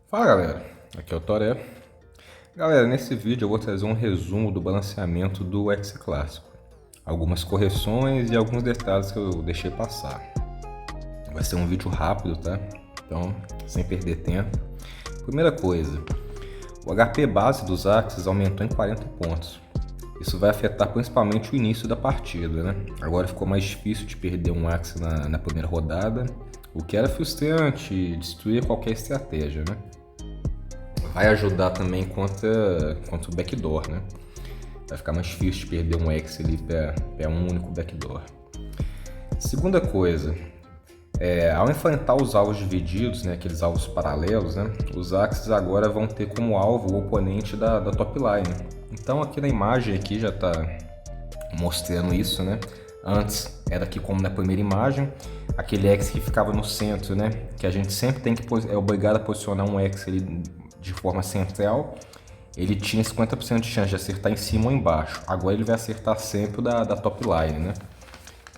Fala galera, aqui é o Toré. Galera, nesse vídeo eu vou trazer um resumo do balanceamento do X clássico. Algumas correções e alguns detalhes que eu deixei passar. Vai ser um vídeo rápido, tá? Então, sem perder tempo. Primeira coisa, o HP base dos Axes aumentou em 40 pontos. Isso vai afetar principalmente o início da partida, né? Agora ficou mais difícil de perder um Axe na primeira rodada, o que era frustrante e destruía qualquer estratégia, né? Vai ajudar também contra o backdoor, né? Vai ficar mais difícil de perder um X ali para um único backdoor. Segunda coisa, ao enfrentar os alvos divididos, né, aqueles alvos paralelos, né, os Axes agora vão ter como alvo o oponente da top line. Então aqui na imagem aqui já está mostrando isso, né? Antes era aqui como na primeira imagem, aquele X que ficava no centro, né? Que a gente sempre é obrigado a posicionar um X ali de forma central. Ele tinha 50% de chance de acertar em cima ou embaixo. Agora ele vai acertar sempre da top line, né?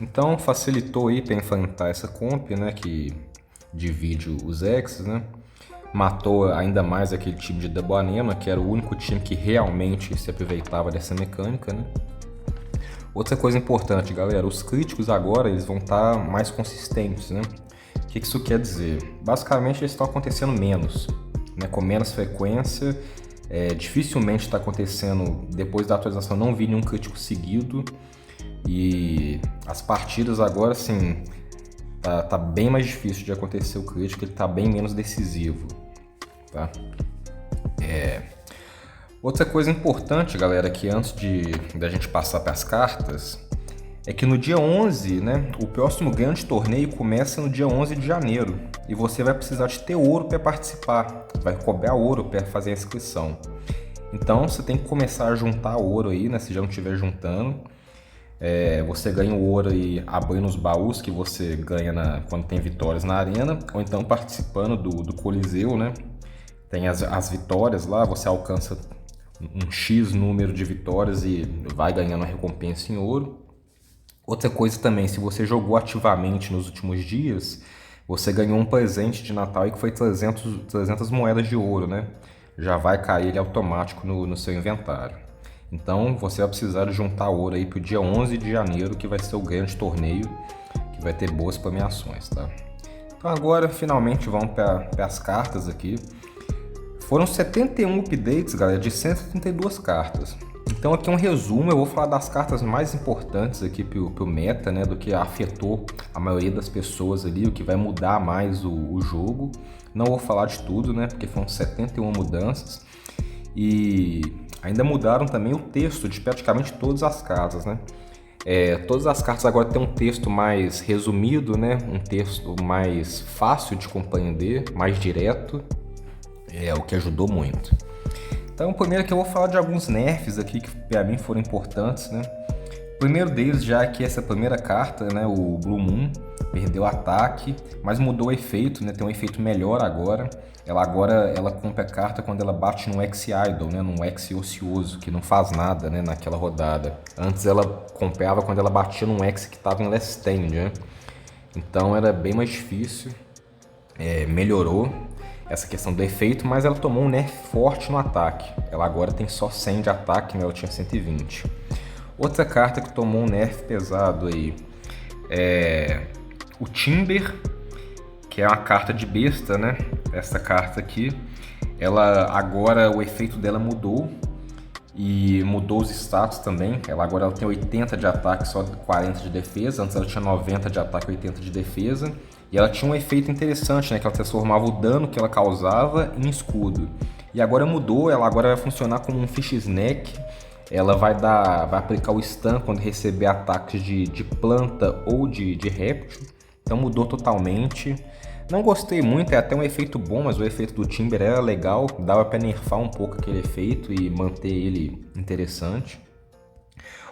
Então facilitou aí para enfrentar essa comp, né? Que divide os X's, né? Matou ainda mais aquele time de Double Anema, que era o único time que realmente se aproveitava dessa mecânica, né? Outra coisa importante, galera, os críticos agora eles vão estar mais consistentes, né? O que isso quer dizer? Basicamente eles estão acontecendo menos, né? Com menos frequência, dificilmente está acontecendo depois da atualização, não vi nenhum crítico seguido e as partidas agora, assim, tá bem mais difícil de acontecer o crítico, ele tá bem menos decisivo, tá? Outra coisa importante, galera, que antes da gente passar para as cartas, é que no dia 11, né, o próximo grande torneio começa no dia 11 de janeiro e você vai precisar de ter ouro para participar, vai cobrar ouro para fazer a inscrição. Então você tem que começar a juntar ouro aí, né, se já não estiver juntando. Você ganha o ouro aí abrindo os baús que você ganha quando tem vitórias na arena, ou então participando do Coliseu, né? Tem as vitórias lá, você alcança um X número de vitórias e vai ganhando a recompensa em ouro. Outra coisa também, se você jogou ativamente nos últimos dias, você ganhou um presente de Natal que foi 300 moedas de ouro, né? Já vai cair ele automático no seu inventário. Então você vai precisar juntar ouro aí para o dia 11 de janeiro, que vai ser o grande torneio, que vai ter boas premiações, tá? Então agora finalmente vamos para as cartas aqui. Foram 71 updates, galera, de 132 cartas. Então aqui é um resumo, eu vou falar das cartas mais importantes aqui pro meta, né, do que afetou a maioria das pessoas ali, o que vai mudar mais o jogo. Não vou falar de tudo, né, porque foram 71 mudanças. E ainda mudaram também o texto de praticamente todas as cartas, né. Todas as cartas agora têm um texto mais resumido, né, um texto mais fácil de compreender, mais direto. O que ajudou muito. Então, primeiro que eu vou falar de alguns nerfs aqui que para mim foram importantes, né? O primeiro deles já é que essa primeira carta, né, o Blue Moon, perdeu ataque, mas mudou o efeito, né? Tem um efeito melhor agora. Ela compra a carta quando ela bate num X-Idle, né, num X ocioso, que não faz nada, né, naquela rodada. Antes ela comprava quando ela batia num X que estava em last stand, né? Então era bem mais difícil, melhorou essa questão do efeito, mas ela tomou um nerf forte no ataque. Ela agora tem só 100 de ataque, né? Ela tinha 120. Outra carta que tomou um nerf pesado aí é o Timber, que é uma carta de besta, né? Essa carta aqui, agora o efeito dela mudou e mudou os status também. Ela tem 80 de ataque, só 40 de defesa. Antes ela tinha 90 de ataque e 80 de defesa. E ela tinha um efeito interessante, né? Que ela transformava o dano que ela causava em escudo. E agora mudou, ela agora vai funcionar como um Fish Snack. Ela vai aplicar o stun quando receber ataques de planta ou de réptil. Então mudou totalmente. Não gostei muito, é até um efeito bom, mas o efeito do Timber era legal. Dava para nerfar um pouco aquele efeito e manter ele interessante.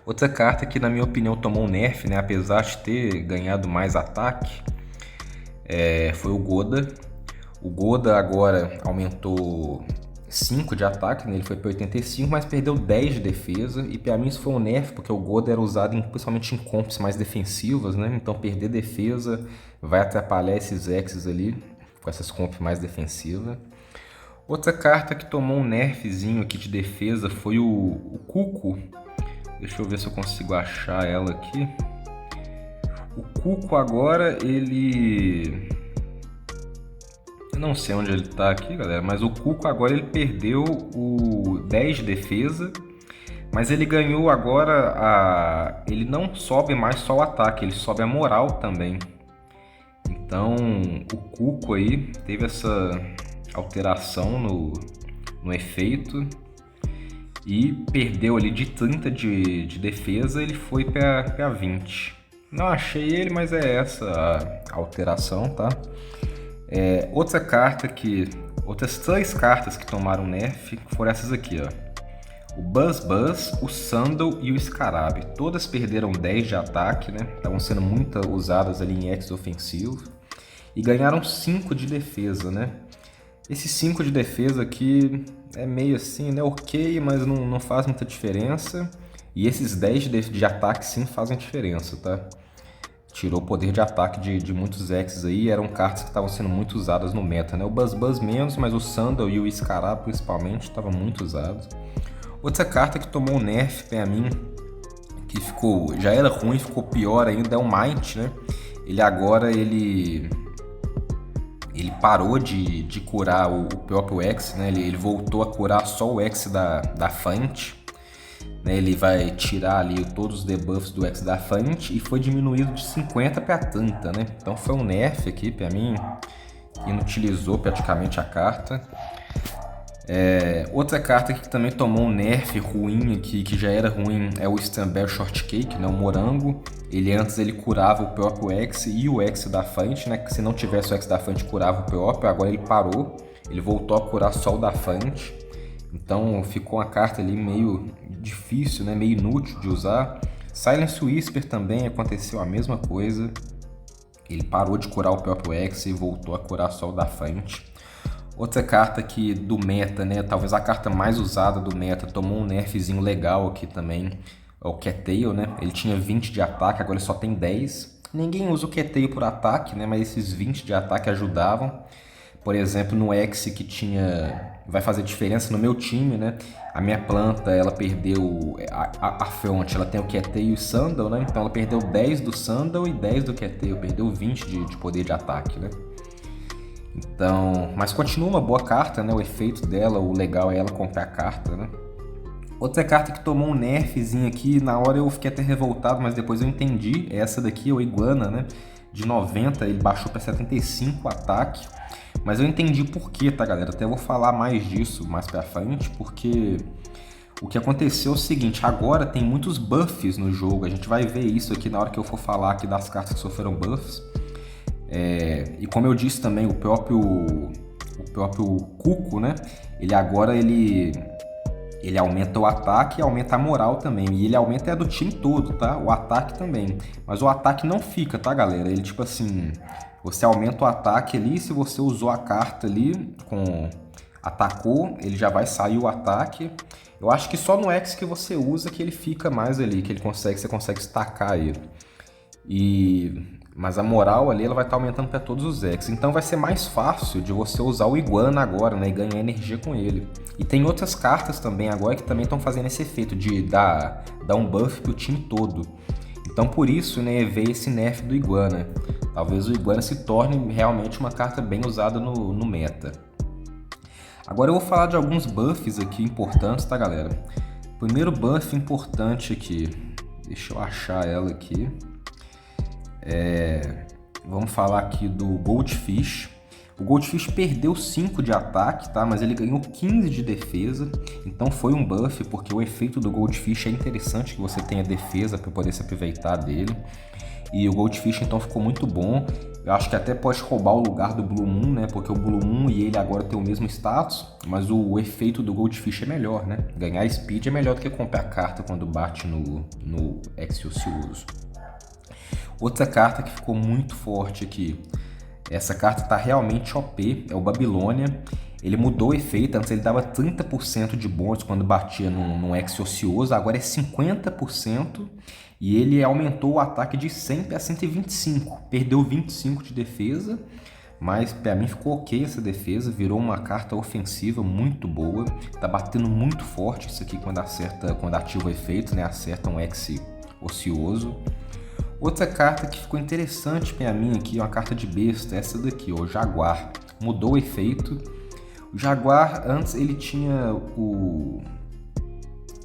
Outra carta que na minha opinião tomou um nerf, né? Apesar de ter ganhado mais ataque, foi o Goda. O Goda agora aumentou 5 de ataque, né? Ele foi para 85, mas perdeu 10 de defesa. E para mim isso foi um nerf, porque o Goda era usado principalmente em comps mais defensivas, né? Então perder defesa vai atrapalhar esses X's ali, com essas comps mais defensivas. Outra carta que tomou um nerfzinho aqui de defesa foi o Cuco. Deixa eu ver se eu consigo achar ela aqui. O Cuco agora, ele... eu não sei onde ele tá aqui, galera, mas o Cuco agora ele perdeu o 10 de defesa, mas ele ganhou agora a... ele não sobe mais só o ataque, ele sobe a moral também. Então o Cuco aí teve essa alteração no efeito e perdeu ali de 30 de defesa, ele foi para 20. Não achei ele, mas é essa a alteração, tá? Outra carta que... outras 3 cartas que tomaram nerf foram essas aqui, ó. O Buzz Buzz, o Sandal e o Scarab. Todas perderam 10 de ataque, né? Estavam sendo muito usadas ali em X ofensivo. E ganharam 5 de defesa, né? Esse 5 de defesa aqui é meio assim, né? Ok, mas não faz muita diferença. E esses 10 de ataque sim fazem diferença, tá? Tirou o poder de ataque de muitos X aí, eram cartas que estavam sendo muito usadas no meta, né? O Buzz Buzz menos, mas o Sandal e o Scarab principalmente estavam muito usados. Outra carta que tomou um nerf pra mim, que ficou, já era ruim, ficou pior ainda, é o Might, né? Ele agora, ele parou de curar o próprio X, né? Ele voltou a curar só o X da frente. Né? Ele vai tirar ali todos os debuffs do X da frente e foi diminuído de 50 para 30, né? Então foi um nerf aqui para mim, que inutilizou praticamente a carta. Outra carta que também tomou um nerf ruim aqui, que já era ruim, é o Strawberry Shortcake, né? O morango. Antes ele curava o próprio X e o X da frente, né? Que se não tivesse o X da frente curava o próprio, agora ele parou. Ele voltou a curar só o da frente. Então ficou uma carta ali meio difícil, né? Meio inútil de usar. Silence Whisper também aconteceu a mesma coisa. Ele parou de curar o próprio X e voltou a curar só o da frente. Outra carta aqui do meta, né? Talvez a carta mais usada do meta, tomou um nerfzinho legal aqui também. É o Cattail, né? Ele tinha 20 de ataque, agora ele só tem 10. Ninguém usa o Cattail por ataque, né? Mas esses 20 de ataque ajudavam. Por exemplo, no X que tinha... vai fazer diferença no meu time, né? A minha planta, ela perdeu a fonte, ela tem o Cattail e o Sandal, né? Então ela perdeu 10 do Sandal e 10 do Cattail, perdeu 20 de poder de ataque, né? Então, mas continua uma boa carta, né? O efeito dela, o legal é ela comprar a carta, né? Outra carta que tomou um nerfzinho aqui, na hora eu fiquei até revoltado, mas depois eu entendi. É essa daqui, o Iguana, né? De 90, ele baixou para 75 o ataque. Mas eu entendi por quê, tá, galera? Até vou falar mais disso mais pra frente, porque o que aconteceu é o seguinte, agora tem muitos buffs no jogo, a gente vai ver isso aqui na hora que eu for falar aqui das cartas que sofreram buffs. E como eu disse também, o próprio Cuco, né? Ele agora ele aumenta o ataque e aumenta a moral também. E ele aumenta do time todo, tá? O ataque também. Mas o ataque não fica, tá, galera? Ele tipo assim... Você aumenta o ataque ali, se você usou a carta ali, atacou, ele já vai sair o ataque. Eu acho que só no X que você usa que ele fica mais ali, que você consegue estacar ele. Mas a moral ali ela vai estar aumentando para todos os X. Então vai ser mais fácil de você usar o Iguana agora, né? E ganhar energia com ele. E tem outras cartas também agora que também estão fazendo esse efeito de dar um buff pro time todo. Então por isso, né, veio esse nerf do Iguana. Talvez o Iguana se torne realmente uma carta bem usada no meta. Agora eu vou falar de alguns buffs aqui importantes, tá, galera? Primeiro buff importante aqui, deixa eu achar ela aqui. Vamos falar aqui do Goldfish. O Goldfish perdeu 5 de ataque, tá? Mas ele ganhou 15 de defesa. Então foi um buff, porque o efeito do Goldfish é interessante que você tenha defesa para poder se aproveitar dele. E o Goldfish então ficou muito bom. Eu acho que até pode roubar o lugar do Blue Moon, né? Porque o Blue Moon e ele agora tem o mesmo status. Mas o efeito do Goldfish é melhor, né? Ganhar speed é melhor do que comprar carta quando bate no Excelsius. Outra carta que ficou muito forte aqui. Essa carta está realmente OP, é o Babilônia. Ele mudou o efeito, antes ele dava 30% de bônus quando batia num X ocioso, agora é 50%. E ele aumentou o ataque de 100 para 125, perdeu 25 de defesa, Mas pra mim ficou ok essa defesa, virou uma carta ofensiva muito boa. Tá batendo muito forte isso aqui quando acerta, quando ativa o efeito, né? Acerta um X ocioso. Outra carta que ficou interessante pra mim aqui, uma carta de besta, essa daqui, ó, o Jaguar. Mudou o efeito. O Jaguar, antes ele tinha o...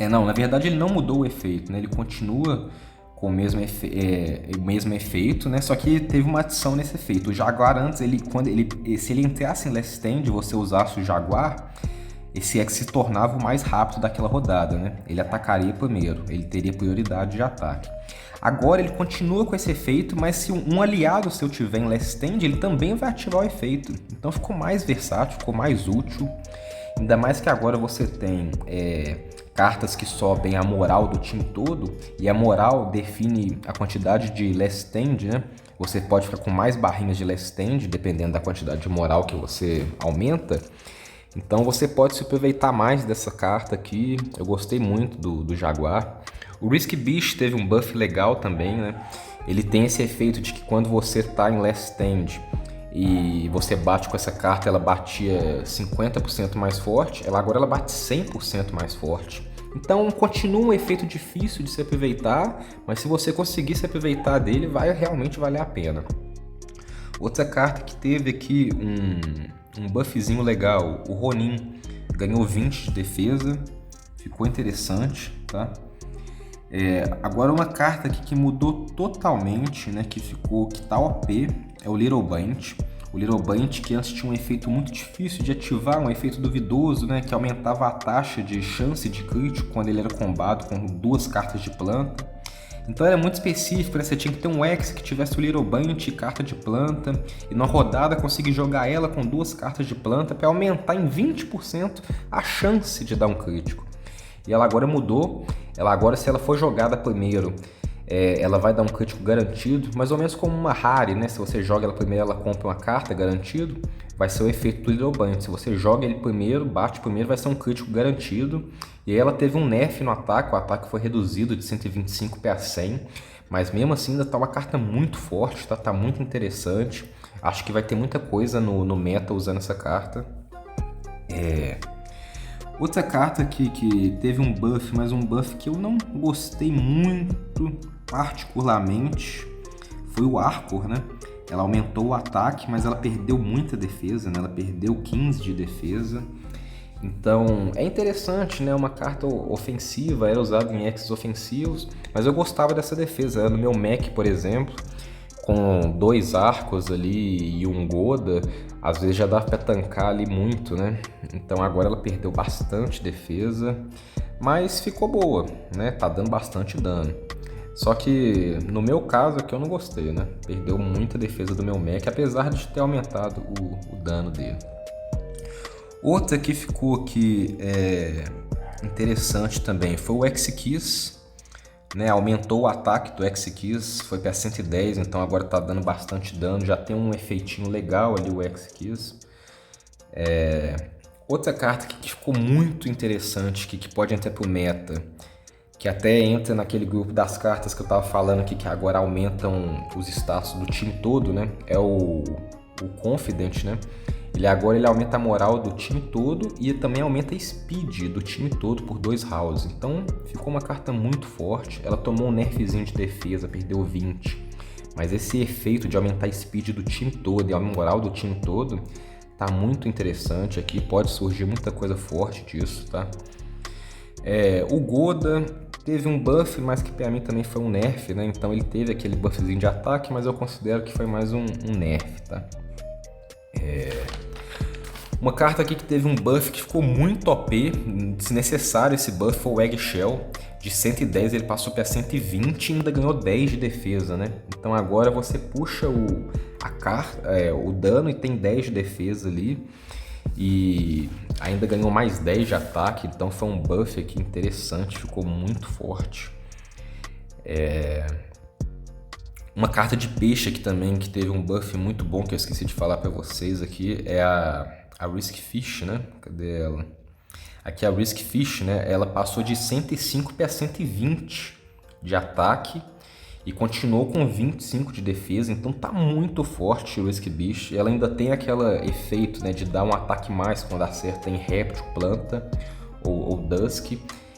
não, na verdade ele não mudou o efeito, né? Ele continua com o mesmo efeito, né? Só que teve uma adição nesse efeito. O Jaguar antes, se ele entrasse em Last Stand e você usasse o Jaguar, esse X se tornava o mais rápido daquela rodada, né? Ele atacaria primeiro, ele teria prioridade de ataque. Agora ele continua com esse efeito, mas se um aliado seu tiver em Last Stand, ele também vai ativar o efeito. Então ficou mais versátil, ficou mais útil. Ainda mais que agora você tem cartas que sobem a moral do time todo, e a moral define a quantidade de Last Stand, né? Você pode ficar com mais barrinhas de Last Stand, dependendo da quantidade de moral que você aumenta. Então você pode se aproveitar mais dessa carta aqui. Eu gostei muito do Jaguar. O Risk Beast teve um buff legal também, né? Ele tem esse efeito de que quando você está em Last Stand e você bate com essa carta, ela batia 50% mais forte, agora ela bate 100% mais forte. Então continua um efeito difícil de se aproveitar, mas se você conseguir se aproveitar dele, vai realmente valer a pena. Outra carta que teve aqui um buffzinho legal, o Ronin, ganhou 20 de defesa, ficou interessante, tá? Agora uma carta aqui que mudou totalmente, né, que tá OP, é o Little Bunch. O Little Bunch, que antes tinha um efeito muito difícil de ativar, um efeito duvidoso, né, que aumentava a taxa de chance de crítico quando ele era combado com 2 cartas de planta. Então era muito específico, né? Você tinha que ter um X que tivesse o Little Bunch e carta de planta, e na rodada conseguir jogar ela com 2 cartas de planta para aumentar em 20% a chance de dar um crítico. E ela agora mudou, ela agora, se ela for jogada primeiro, ela vai dar um crítico garantido, mais ou menos como uma Rare, né? Se você joga ela primeiro, ela compra uma carta garantido, vai ser o efeito do Little Bunch. Se você joga ele primeiro, bate primeiro, vai ser um crítico garantido. E aí ela teve um nerf no ataque, o ataque foi reduzido de 125 para 100, mas mesmo assim ainda tá uma carta muito forte, tá muito interessante. Acho que vai ter muita coisa no meta usando essa carta. Outra carta que teve um buff, mas um buff que eu não gostei muito particularmente, foi o Arcor, né? Ela aumentou o ataque, mas ela perdeu muita defesa, né? Ela perdeu 15 de defesa. Então é interessante, né? Uma carta ofensiva, era usada em X ofensivos, mas eu gostava dessa defesa. No meu Mac, por exemplo, com 2 arcos ali e um Goda, às vezes já dá para tancar ali muito, né? Então agora ela perdeu bastante defesa, mas ficou boa, né? Tá dando bastante dano. Só que no meu caso aqui eu não gostei, né? Perdeu muita defesa do meu Mac, apesar de ter aumentado o dano dele. Outra que ficou aqui interessante também foi o X-Kiss, né? Aumentou o ataque do X-Kiss, foi para 110, então agora tá dando bastante dano, já tem um efeitinho legal ali o X-Kiss. Outra carta que ficou muito interessante, que pode entrar pro meta, que até entra naquele grupo das cartas que eu tava falando aqui, que agora aumentam os status do time todo, né? É o Confident, né? Ele aumenta a moral do time todo e também aumenta a speed do time todo por 2 rounds. Então ficou uma carta muito forte. Ela tomou um nerfzinho de defesa, perdeu 20. Mas esse efeito de aumentar a speed do time todo e a moral do time todo tá muito interessante aqui. Pode surgir muita coisa forte disso, tá? O Goda teve um buff, mas que pra mim também foi um nerf, né? Então ele teve aquele buffzinho de ataque, mas eu considero que foi mais um nerf, tá? Uma carta aqui que teve um buff que ficou muito OP, desnecessário esse buff, foi o Eggshell. De 110 ele passou para 120 e ainda ganhou 10 de defesa, né? Então agora você puxa o dano e tem 10 de defesa ali. E ainda ganhou mais 10 de ataque, então foi um buff aqui interessante, ficou muito forte. Uma carta de peixe aqui também que teve um buff muito bom que eu esqueci de falar para vocês aqui é a Risk Fish, né? Cadê ela? Aqui a Risk Fish, né? Ela passou de 105 para 120 de ataque E continuou com 25 de defesa, então tá muito forte o Risk Beast. Ela ainda tem aquele efeito, né, de dar um ataque mais quando acerta em réptil, planta ou Dusk.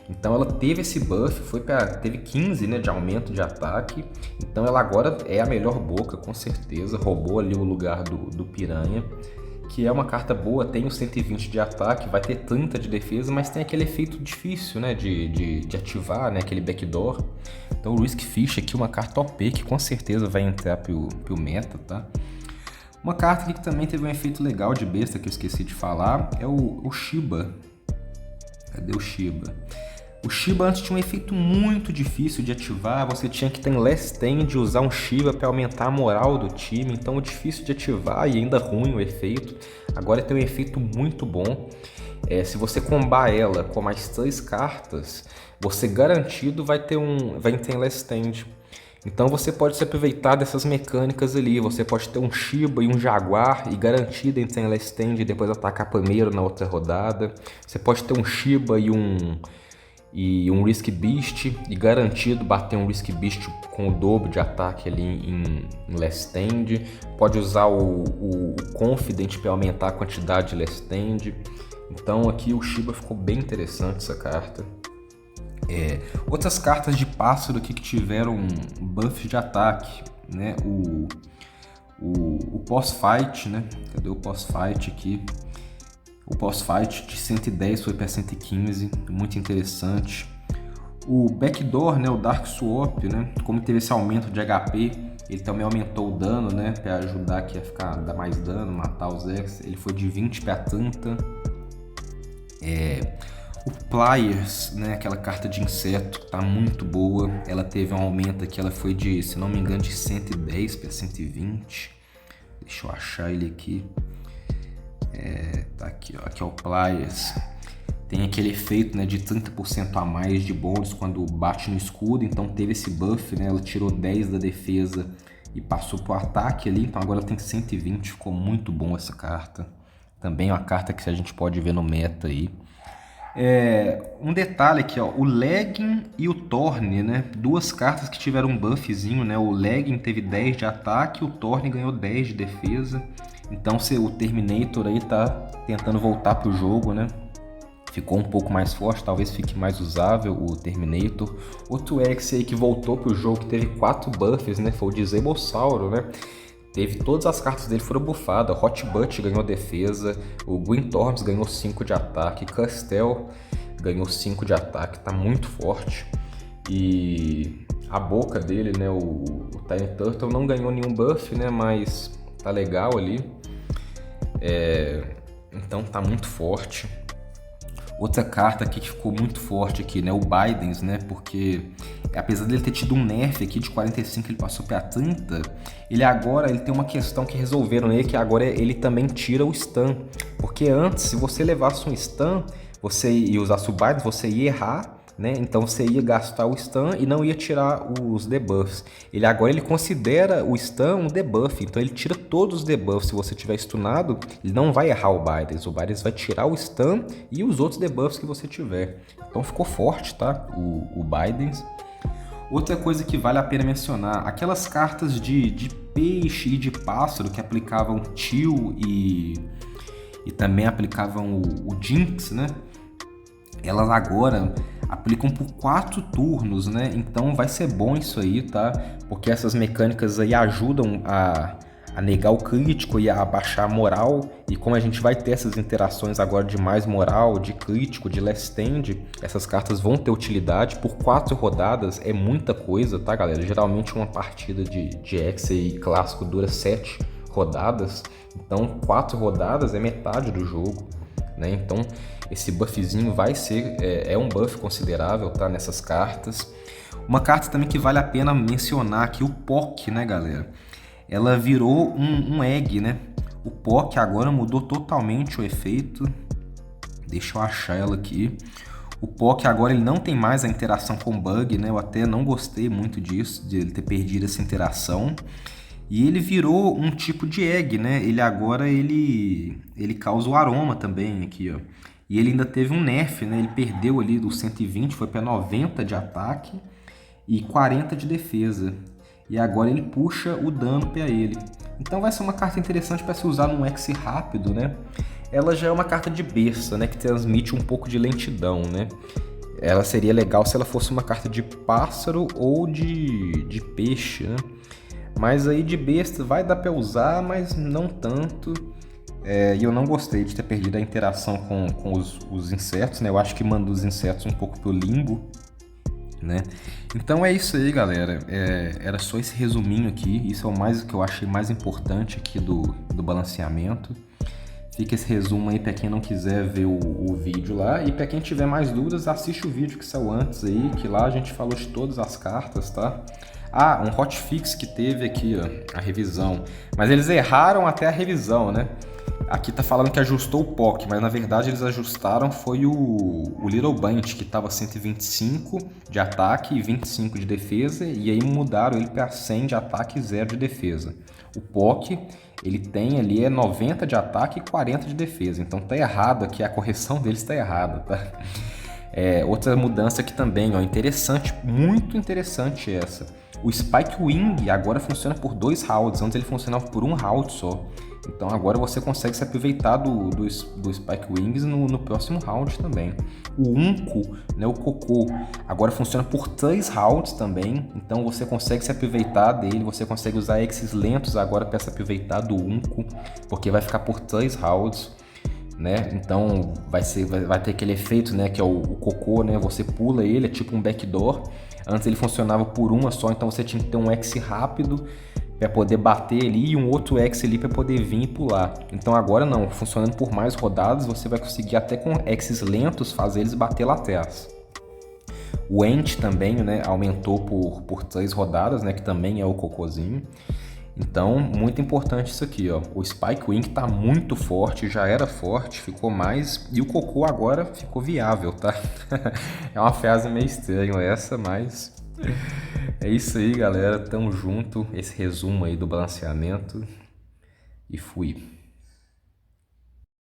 Então ela teve esse buff, teve 15, né, de aumento de ataque. Então ela agora é a melhor boca, com certeza. Roubou ali o lugar do Piranha, que é uma carta boa, tem o 120 de ataque, vai ter 30 de defesa, mas tem aquele efeito difícil, né, de ativar, né, aquele backdoor. Então o Risk Fish aqui é uma carta OP que com certeza vai entrar pro meta, tá? Uma carta aqui que também teve um efeito legal de besta que eu esqueci de falar é o Shiba. Cadê o Shiba? O Shiba antes tinha um efeito muito difícil de ativar, você tinha que ter last stand e usar um Shiba para aumentar a moral do time, então é difícil de ativar e ainda ruim o efeito. Agora tem um efeito muito bom, se você combar ela com mais 3 cartas, você garantido vai ter last stand. Então você pode se aproveitar dessas mecânicas ali, você pode ter um Shiba e um Jaguar e garantido em tem last stand e depois atacar primeiro na outra rodada. Você pode ter um Shiba e um Risk Beast e garantido bater um Risk Beast com o dobro de ataque ali em last stand. Pode usar o Confident para aumentar a quantidade de last stand. Então aqui o Shiba ficou bem interessante essa carta. Outras cartas de pássaro aqui que tiveram buff de ataque, né? O pós-fight, né? Cadê o pós-fight aqui? O pós-fight de 110 foi para 115, muito interessante. O backdoor, né, o Dark Swap, né, como teve esse aumento de HP, ele também aumentou o dano, né, para ajudar aqui a dar mais dano, matar os X. Ele foi de 20 para 30. O Pliers, né, aquela carta de inseto, tá muito boa. Ela teve um aumento aqui, ela foi de, se não me engano, de 110 para 120. Deixa eu achar ele aqui. Tá aqui, ó. Aqui é o Pliers. Tem aquele efeito, né, de 30% a mais de bônus quando bate no escudo. Então teve esse buff, né? Ela tirou 10 da defesa e passou pro ataque ali. Então agora ela tem 120. Ficou muito bom essa carta. Também é uma carta que a gente pode ver no meta aí. Um detalhe aqui, ó, o Legging e o Thorn, né? Duas cartas que tiveram um buffzinho, né? O Legging teve 10 de ataque, o Thorn ganhou 10 de defesa. Então o Terminator aí tá tentando voltar pro jogo, né? Ficou um pouco mais forte, talvez fique mais usável o Terminator. Outro X aí que voltou pro jogo, que teve 4 buffs, né? Foi o Disablesauro, né? Todas as cartas dele foram buffadas. Hotbutt ganhou defesa, o Gwynthorms ganhou 5 de ataque, Castel ganhou 5 de ataque, tá muito forte. E a boca dele, né, o Tiny Turtle não ganhou nenhum buff, né, mas tá legal ali. Então tá muito forte. Outra carta aqui que ficou muito forte aqui, né, o Bidens, né, porque apesar dele ter tido um nerf aqui de 45, ele passou para 30, ele tem uma questão que resolveram nele, que agora ele também tira o stun, porque antes, se você levasse um stun, você ia usar o Bidens, você ia errar, né, então você ia gastar o stun e não ia tirar os debuffs. Agora ele considera o stun um debuff, então ele tira todos os debuffs. Se você tiver stunado, ele não vai errar o Bidens vai tirar o stun e os outros debuffs que você tiver. Então ficou forte, tá, o Bidens. Outra coisa que vale a pena mencionar, aquelas cartas de peixe e de pássaro que aplicavam Till e também aplicavam o Jinx, né? Elas agora aplicam por 4 turnos, né? Então vai ser bom isso aí, tá? Porque essas mecânicas aí ajudam a negar o crítico e a baixar a moral. E como a gente vai ter essas interações agora de mais moral, de crítico, de last stand, essas cartas vão ter utilidade. Por 4 rodadas é muita coisa, tá, galera? Geralmente uma partida de X aí clássico dura 7 rodadas. Então 4 rodadas é metade do jogo, né? Então esse buffzinho vai ser, um buff considerável, tá, nessas cartas. Uma carta também que vale a pena mencionar aqui, o POC, né, galera? Ela virou um egg, né? O POC agora mudou totalmente o efeito. Deixa eu achar ela aqui. O POC agora ele não tem mais a interação com bug, né? Eu até não gostei muito disso, de ele ter perdido essa interação. E ele virou um tipo de egg, né? Ele agora ele causa o aroma também aqui, ó. E ele ainda teve um nerf, né? Ele perdeu ali do 120, foi para 90 de ataque e 40 de defesa. e agora ele puxa o dano para ele. Então vai ser uma carta interessante para se usar num X rápido, né? Ela já é uma carta de besta, né? Que transmite um pouco de lentidão, né? Ela seria legal se ela fosse uma carta de pássaro ou de peixe, né? Mas aí de besta vai dar para usar, mas não tanto. E eu não gostei de ter perdido a interação com os insetos, né? Eu acho que manda os insetos um pouco pro limbo, né? Então é isso aí, galera. Era só esse resuminho aqui. Isso é o mais que eu achei mais importante aqui do balanceamento. Fica esse resumo aí para quem não quiser ver o vídeo lá. E para quem tiver mais dúvidas, assiste o vídeo que saiu antes aí, que lá a gente falou de todas as cartas, tá? Ah, um hotfix que teve aqui, ó, a revisão. Mas eles erraram até a revisão, né? Aqui tá falando que ajustou o POC, mas na verdade eles ajustaram foi o Little Bunch, que tava 125 de ataque e 25 de defesa, e aí mudaram ele para 100 de ataque e 0 de defesa. O POC, ele tem ali 90 de ataque e 40 de defesa, então tá errado aqui, a correção deles tá errada, tá? Outra mudança aqui também, ó, interessante, muito interessante essa. O Spike Wing agora funciona por 2 rounds, antes ele funcionava por 1 round só. Então agora você consegue se aproveitar do Spike Wings no próximo round também. O Unco, né, o Cocô, agora funciona por 3 rounds também. Então você consegue se aproveitar dele, você consegue usar X's lentos agora para se aproveitar do Unco, porque vai ficar por 3 rounds. Né? Então vai ter aquele efeito, né, que é o Cocô, né? Você pula ele, é tipo um backdoor. Antes ele funcionava por uma só, então você tinha que ter um X rápido para poder bater ali e um outro X ali para poder vir e pular. Então agora não, funcionando por mais rodadas, você vai conseguir até com X's lentos fazer eles bater lá atrás. O Ent também, né, aumentou por 3 rodadas, né, que também é o cocôzinho. Então, muito importante isso aqui, ó. O Spike Wing tá muito forte, já era forte, ficou mais, e o Cocô agora ficou viável, tá? É uma frase meio estranha essa, mas é isso aí, galera. Tamo junto. Esse resumo aí do balanceamento e fui.